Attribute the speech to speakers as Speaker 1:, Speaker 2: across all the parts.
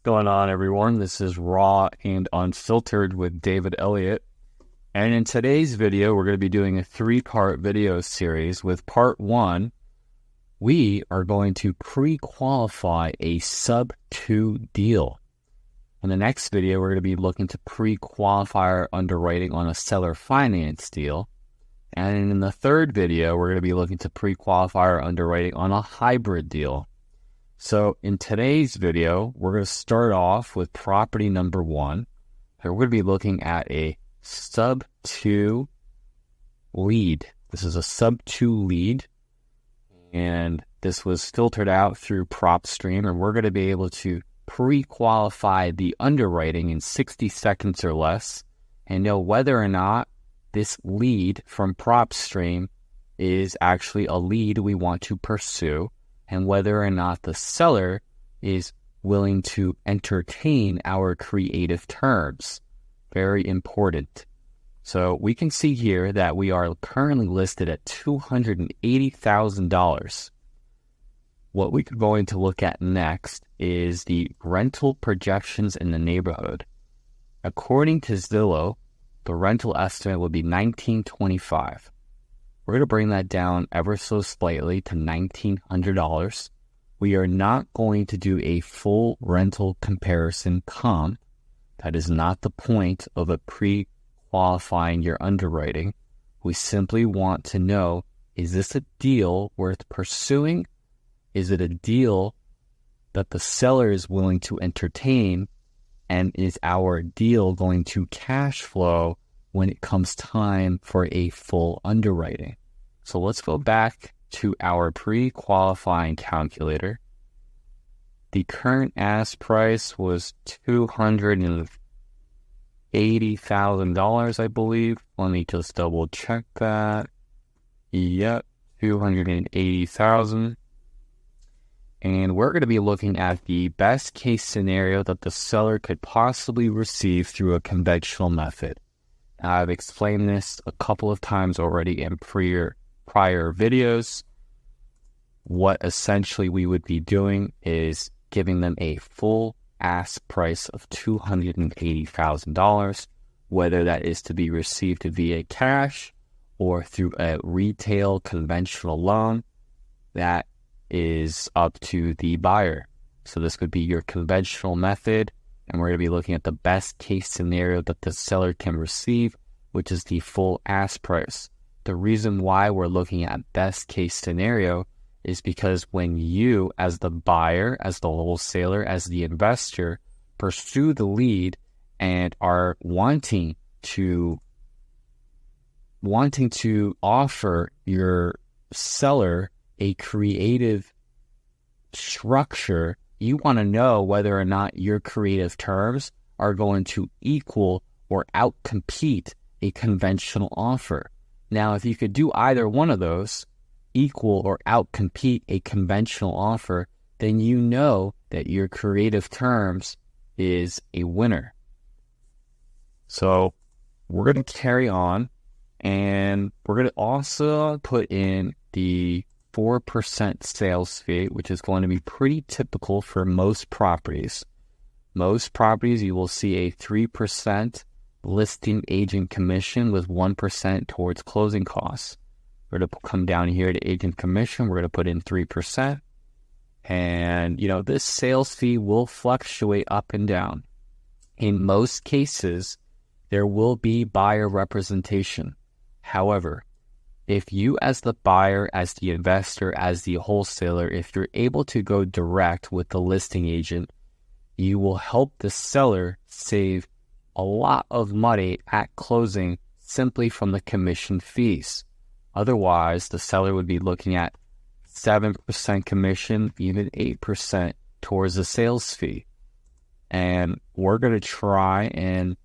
Speaker 1: going on, everyone? This is Raw and Unfiltered with David Elliott. And in today's video, we're going to be doing a three-part video series. With part one, we are going to pre-qualify a SubTo deal. In the next video, we're going to be looking to pre-qualify our underwriting on a seller finance deal. And in the third video, we're going to be looking to pre-qualify our underwriting on a hybrid deal. So in today's video, we're going to start off with property number one. And we're going to be looking at a SubTo lead. This is a SubTo lead, and this was filtered out through PropStream, and we're going to be able to pre-qualify the underwriting in 60 seconds or less and know whether or not this lead from PropStream is actually a lead we want to pursue, and whether or not the seller is willing to entertain our creative terms. Very important. So we can see here that we are currently listed at $280,000. What we're going to look at next is the rental projections in the neighborhood. According to Zillow, the rental estimate would be $1,925. We're going to bring that down ever so slightly to $1,900. We are not going to do a full rental comparison comp. That is not the point of a pre-qualifying your underwriting. We simply want to know, is this a deal worth pursuing? Is it a deal that the seller is willing to entertain? And is our deal going to cash flow when it comes time for a full underwriting? So let's go back to our pre-qualifying calculator. The current ask price was $280,000, I believe. Let me just double check that. Yep, $280,000. And we're going to be looking at the best case scenario that the seller could possibly receive through a conventional method. Now, I've explained this a couple of times already in prior videos. What essentially we would be doing is giving them a full ask price of $280,000, whether that is to be received via cash or through a retail conventional loan. That is up to the buyer. So this could be your conventional method, and we're going to be looking at the best case scenario that the seller can receive, which is the full ask price. The reason why we're looking at best case scenario is because when you, as the buyer, as the wholesaler, as the investor, pursue the lead and are wanting to offer your seller a creative structure, you want to know whether or not your creative terms are going to equal or outcompete a conventional offer. Now, if you could do either one of those, equal or outcompete a conventional offer, then you know that your creative terms is a winner. So we're going to carry on, and we're going to also put in the 4% sales fee, which is going to be pretty typical for most properties. Most properties, you will see a 3% listing agent commission with 1% towards closing costs. We're going to come down here to agent commission. We're going to put in 3%. And, this sales fee will fluctuate up and down. In most cases, there will be buyer representation. However, if you as the buyer, as the investor, as the wholesaler, if you're able to go direct with the listing agent, you will help the seller save a lot of money at closing simply from the commission fees. Otherwise, the seller would be looking at 7% commission, even 8% towards the sales fee. And we're going to try and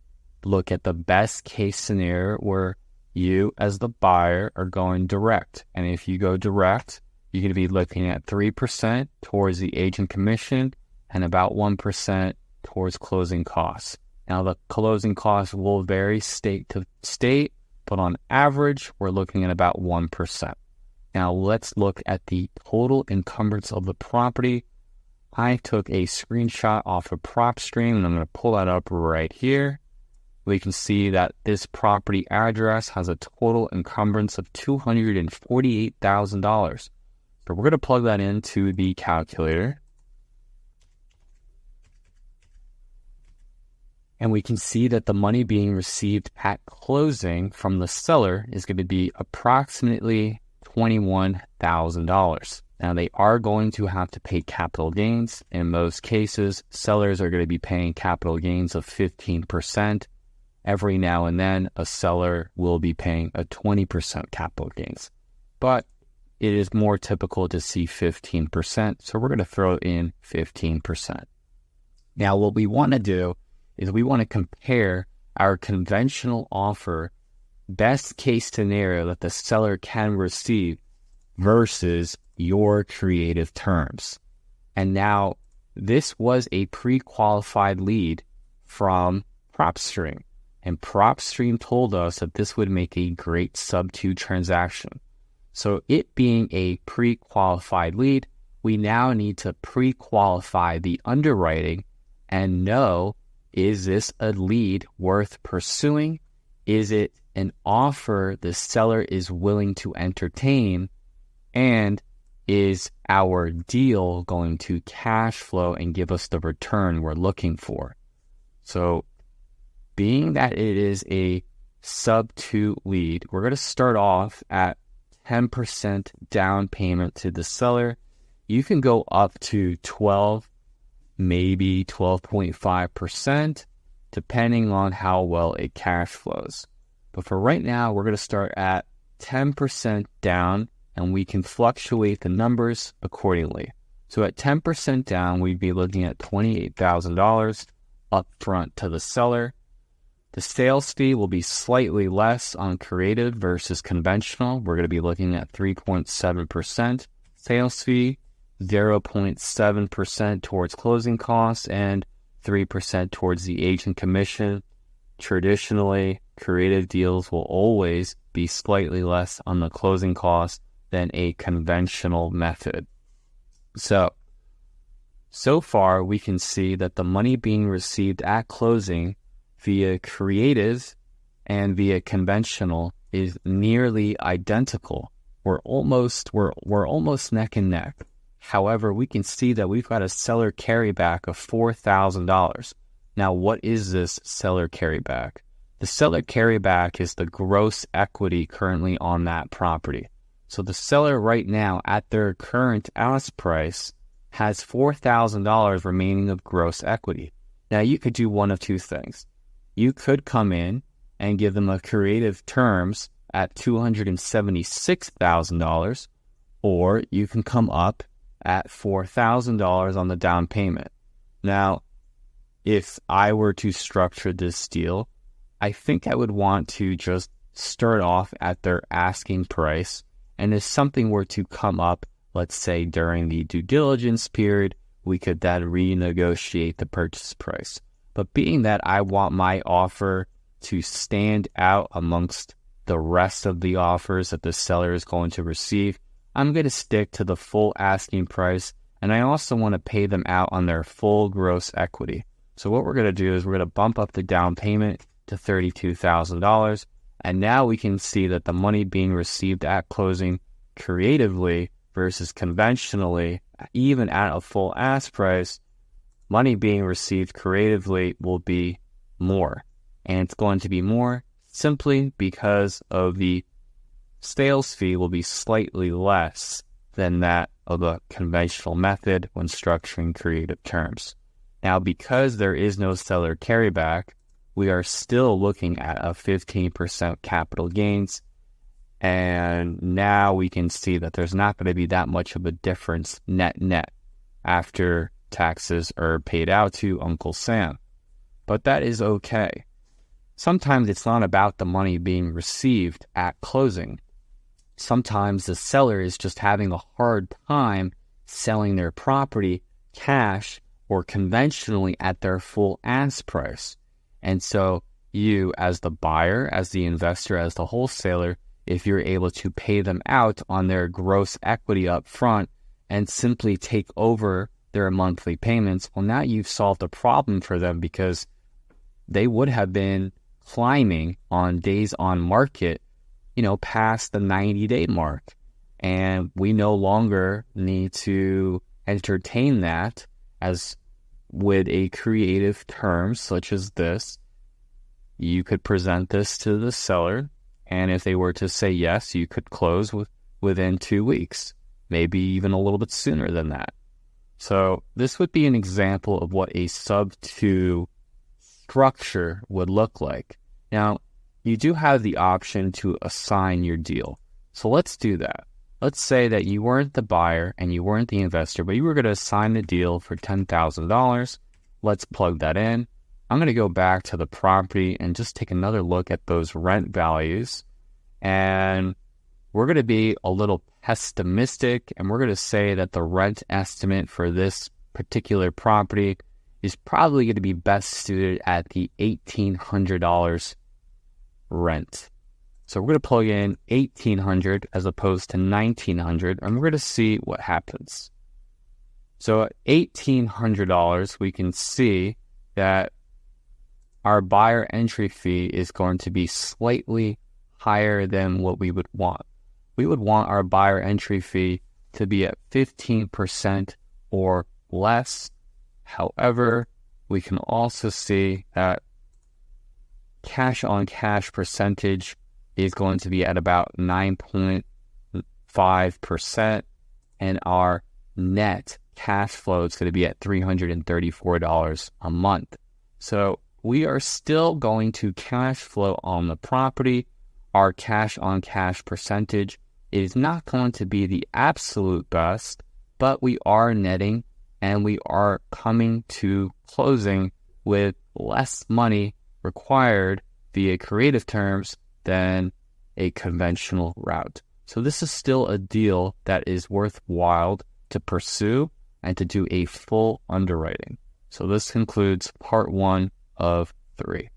Speaker 1: look at the best case scenario where you as the buyer are going direct. And if you go direct, you're going to be looking at 3% towards the agent commission and about 1% towards closing costs. Now, the closing costs will vary state to state, but on average, we're looking at about 1%. Now, let's look at the total encumbrance of the property. I took a screenshot off of PropStream, and I'm going to pull that up right here. We can see that this property address has a total encumbrance of $248,000. So we're going to plug that into the calculator. And we can see that the money being received at closing from the seller is going to be approximately $21,000. Now, they are going to have to pay capital gains. In most cases, sellers are going to be paying capital gains of 15%. Every now and then, a seller will be paying a 20% capital gains. But it is more typical to see 15%, so we're going to throw in 15%. Now, what we want to do is we want to compare our conventional offer, best case scenario that the seller can receive, versus your creative terms. And now, this was a pre-qualified lead from PropStream. And PropStream told us that this would make a great SubTo transaction. So it being a pre-qualified lead, we now need to pre-qualify the underwriting and know, is this a lead worth pursuing? Is it an offer the seller is willing to entertain? And is our deal going to cash flow and give us the return we're looking for? So being that it is a SubTo lead, we're going to start off at 10% down payment to the seller. You can go up to 12, maybe 12.5%, depending on how well it cash flows. But for right now, we're going to start at 10% down, and we can fluctuate the numbers accordingly. So at 10% down, we'd be looking at $28,000 upfront to the seller. The sales fee will be slightly less on creative versus conventional. We're going to be looking at 3.7% sales fee, 0.7% towards closing costs, and 3% towards the agent commission. Traditionally, creative deals will always be slightly less on the closing costs than a conventional method. So far we can see that the money being received at closing via creative and via conventional is nearly identical. We're almost neck and neck. However, we can see that we've got a seller carryback of $4,000. Now, what is this seller carryback? The seller carryback is the gross equity currently on that property. So the seller right now at their current ask price has $4,000 remaining of gross equity. Now, you could do one of two things. You could come in and give them a creative terms at $276,000, or you can come up at $4,000 on the down payment. Now, if I were to structure this deal, I think I would want to just start off at their asking price, and if something were to come up, let's say during the due diligence period, we could then renegotiate the purchase price. But being that I want my offer to stand out amongst the rest of the offers that the seller is going to receive, I'm going to stick to the full asking price, and I also want to pay them out on their full gross equity. So what we're going to do is we're going to bump up the down payment to $32,000, and now we can see that the money being received at closing creatively versus conventionally, even at a full ask price, money being received creatively will be more. And it's going to be more simply because of the sales fee will be slightly less than that of a conventional method when structuring creative terms. Now, because there is no seller carryback, we are still looking at a 15% capital gains. And now we can see that there's not going to be that much of a difference net after taxes are paid out to Uncle Sam. But that is okay. Sometimes it's not about the money being received at closing. Sometimes the seller is just having a hard time selling their property cash or conventionally at their full ask price. And so you, as the buyer, as the investor, as the wholesaler, if you're able to pay them out on their gross equity up front and simply take over their monthly payments. Well, now you've solved a problem for them because they would have been climbing on days on market, past the 90-day mark. And we no longer need to entertain that. As with a creative term such as this, you could present this to the seller, and if they were to say yes, you could close within 2 weeks, maybe even a little bit sooner than that. So this would be an example of what a SubTo structure would look like. Now, you do have the option to assign your deal. So let's do that. Let's say that you weren't the buyer and you weren't the investor, but you were going to assign the deal for $10,000. Let's plug that in. I'm going to go back to the property and just take another look at those rent values. And we're going to be a little pessimistic, and we're going to say that the rent estimate for this particular property is probably going to be best suited at the $1,800 rent. So we're going to plug in $1,800 as opposed to $1,900, and we're going to see what happens. So at $1,800, we can see that our buyer entry fee is going to be slightly higher than what we would want. We would want our buyer entry fee to be at 15% or less. However, we can also see that cash on cash percentage is going to be at about 9.5%, and our net cash flow is going to be at $334 a month. So we are still going to cash flow on the property. Our cash on cash percentage is not going to be the absolute best, but we are netting and we are coming to closing with less money required via creative terms than a conventional route. So this is still a deal that is worthwhile to pursue and to do a full underwriting. So this concludes part 1 of 3.